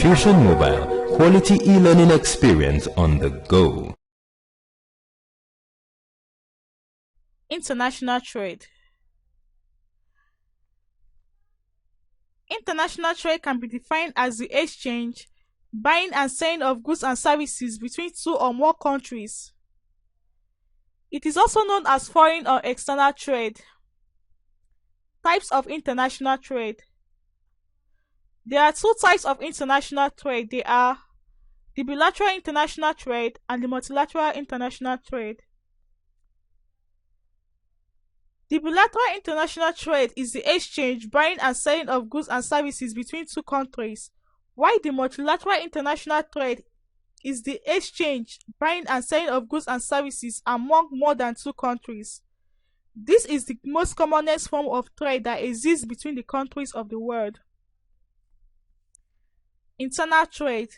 Fusion Mobile, quality e-learning experience on the go. International trade. International trade can be defined as the exchange, buying and selling of goods and services between two or more countries. It is also known as foreign or external trade. Types of international trade. There are two types of international trade. They are the bilateral international trade and the multilateral international trade. The bilateral international trade is the exchange, buying and selling of goods and services between two countries, while the multilateral international trade is the exchange, buying and selling of goods and services among more than two countries. This is the most commonest form of trade that exists between the countries of the world. Internal trade.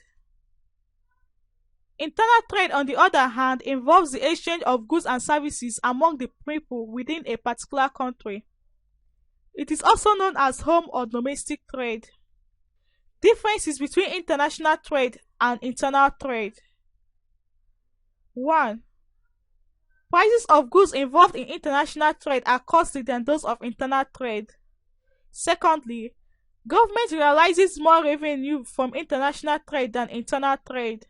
Internal trade, on the other hand, involves the exchange of goods and services among the people within a particular country. It is also known as home or domestic trade. Differences between international trade and internal trade. 1. Prices of goods involved in international trade are costly than those of internal trade. Secondly, government realizes more revenue from international trade than internal trade.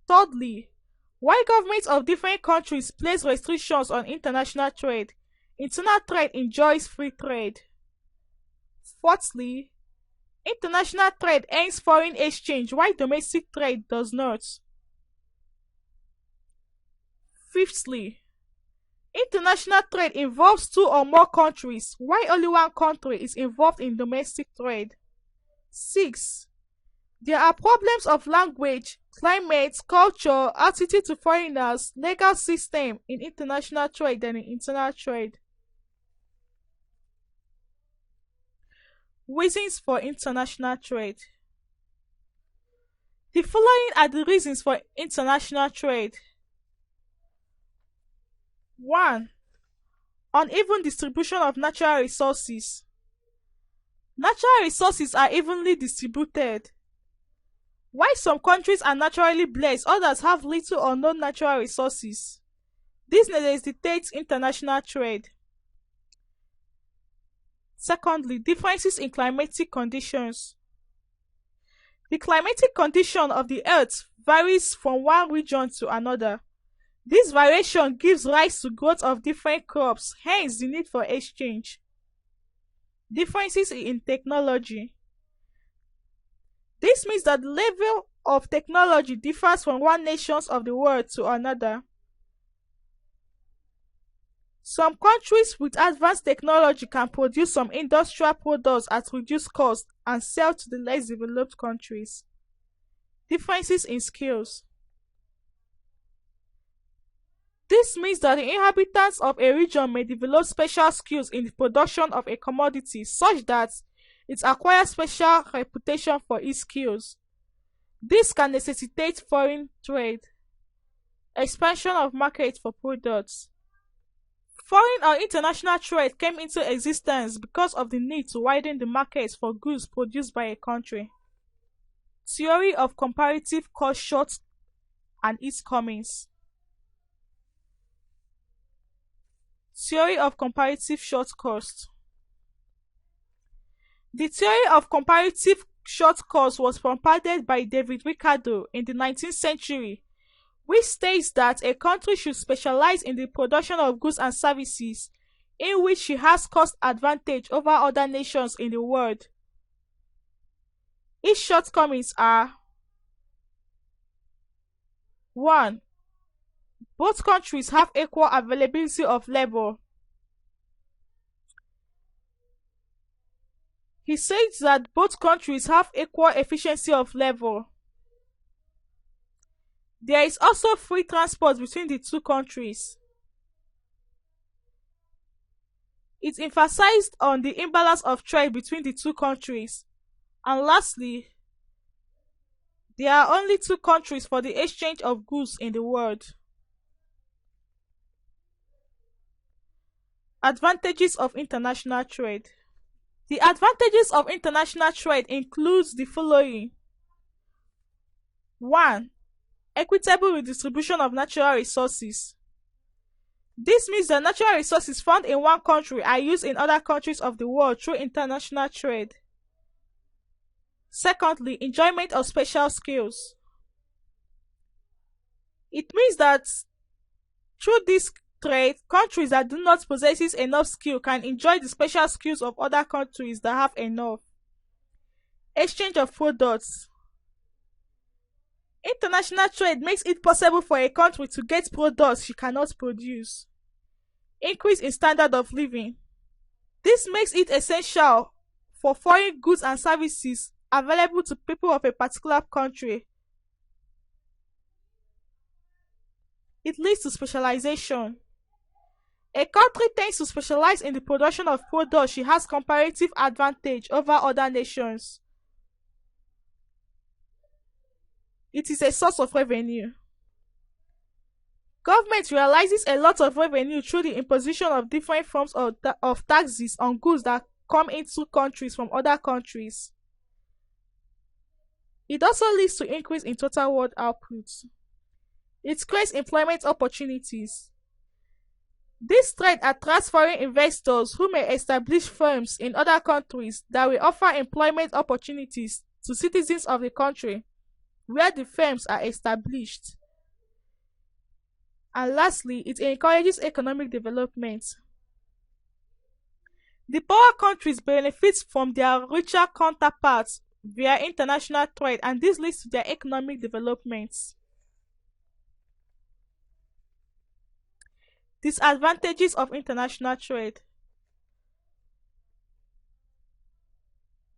Thirdly, while governments of different countries place restrictions on international trade, internal trade enjoys free trade. Fourthly, international trade earns foreign exchange while domestic trade does not. Fifthly, international trade involves two or more countries while only one country is involved in domestic trade. 6. There are problems of language, climate, culture, attitude to foreigners, legal system in international trade than in internal trade. Reasons for international trade. The following are the reasons for international trade. 1. Uneven distribution of natural resources. Natural resources are evenly distributed. While some countries are naturally blessed, others have little or no natural resources. This necessitates international trade. Secondly, differences in climatic conditions. The climatic condition of the earth varies from one region to another. This variation gives rise to growth of different crops, hence the need for exchange. Differences in technology. This means that the level of technology differs from one nation of the world to another. Some countries with advanced technology can produce some industrial products at reduced cost and sell to the less developed countries. Differences in skills. This means that the inhabitants of a region may develop special skills in the production of a commodity such that it acquires special reputation for its skills. This can necessitate foreign trade, expansion of markets for products. Foreign or international trade came into existence because of the need to widen the markets for goods produced by a country. Theory of comparative cost short and its comings. Theory of comparative short cost. The theory of comparative short cost was propounded by David Ricardo in the 19th century, which states that a country should specialize in the production of goods and services in which she has cost advantage over other nations in the world. Its shortcomings are: 1. Both countries have equal availability of labor. He says that both countries have equal efficiency of labor. There is also free transport between the two countries. It emphasized on the imbalance of trade between the two countries. And lastly, there are only two countries for the exchange of goods in the world. Advantages of international trade. The advantages of international trade includes the following: 1. Equitable redistribution of natural resources. This means that natural resources found in one country are used in other countries of the world through international trade. Secondly, enjoyment of special skills. It means that through this trade, countries that do not possess enough skill can enjoy the special skills of other countries that have enough. Exchange of products. International trade makes it possible for a country to get products she cannot produce. Increase in standard of living. This makes it essential for foreign goods and services available to people of a particular country. It leads to specialization. A country tends to specialize in the production of products she has comparative advantage over other nations. It is a source of revenue. Government realizes a lot of revenue through the imposition of different forms of taxes on goods that come into countries from other countries. It also leads to increase in total world output. It creates employment opportunities. This trade attracts foreign investors who may establish firms in other countries that will offer employment opportunities to citizens of the country where the firms are established. And lastly, it encourages economic development. The poorer countries benefit from their richer counterparts via international trade, and this leads to their economic development. Disadvantages of international trade.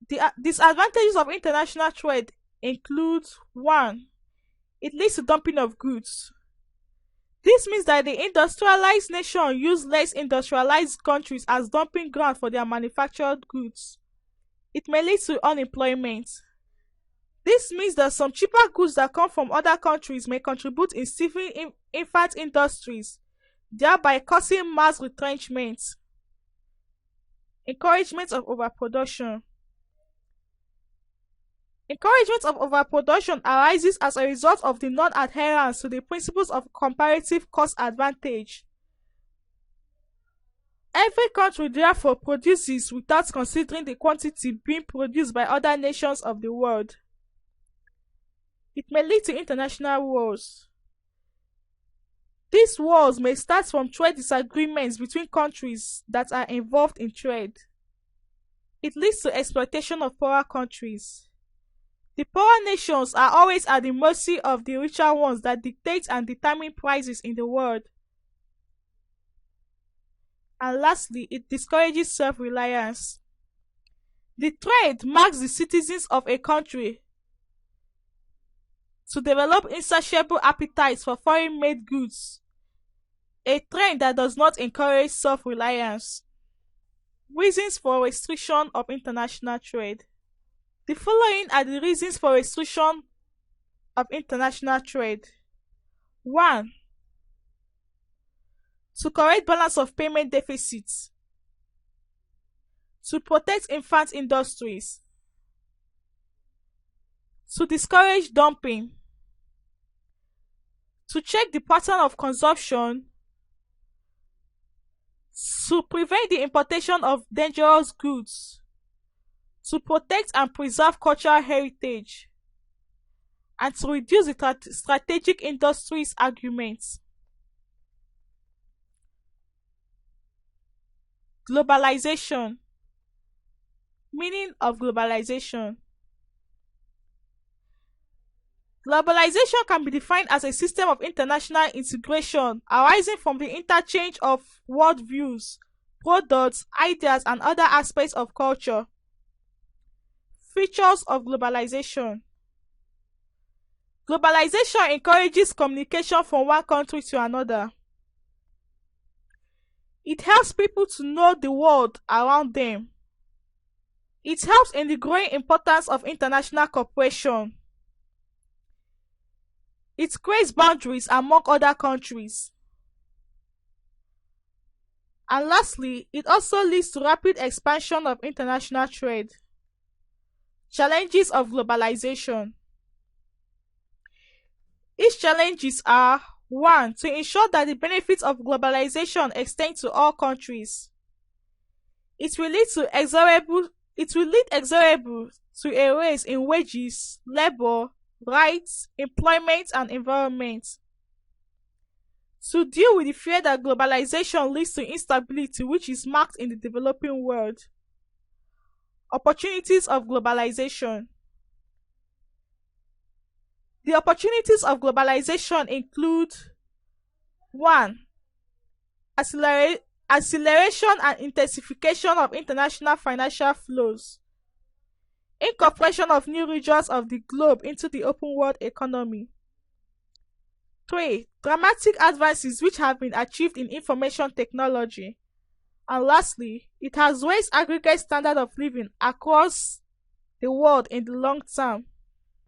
The disadvantages of international trade include 1. It leads to dumping of goods. This means that the industrialized nation use less industrialized countries as dumping ground for their manufactured goods. It may lead to unemployment. This means that some cheaper goods that come from other countries may contribute in stifling infant industries, thereby causing mass retrenchment. Encouragement of overproduction. Encouragement of overproduction arises as a result of the non-adherence to the principles of comparative cost advantage. Every country therefore produces without considering the quantity being produced by other nations of the world. It may lead to international wars. These wars may start from trade disagreements between countries that are involved in trade. It leads to exploitation of poorer countries. The poorer nations are always at the mercy of the richer ones that dictate and determine prices in the world. And lastly, it discourages self-reliance. The trade marks the citizens of a country to develop insatiable appetites for foreign-made goods, a trend that does not encourage self-reliance. Reasons for restriction of international trade. The following are the reasons for restriction of international trade. 1. To correct balance of payment deficits. To protect infant industries. To discourage dumping. To check the pattern of consumption. To prevent the importation of dangerous goods. To protect and preserve cultural heritage, and to reduce the strategic industries arguments. Globalization. Meaning of globalization. Globalization can be defined as a system of international integration arising from the interchange of worldviews, products, ideas, and other aspects of culture. Features of globalization. Globalization encourages communication from one country to another. It helps people to know the world around them. It helps in the growing importance of international cooperation. It creates boundaries among other countries. And lastly, it also leads to rapid expansion of international trade. Challenges of globalization. Its challenges are: 1. To ensure that the benefits of globalization extend to all countries. It will lead inexorably to a raise in wages, labor, rights, employment, and environment. To deal with the fear that globalization leads to instability which is marked in the developing world. Opportunities of globalization. The opportunities of globalization include: 1. Acceleration and intensification of international financial flows. Incorporation of new regions of the globe into the open world economy. 3. Dramatic advances which have been achieved in information technology. And lastly, it has raised aggregate standard of living across the world in the long term.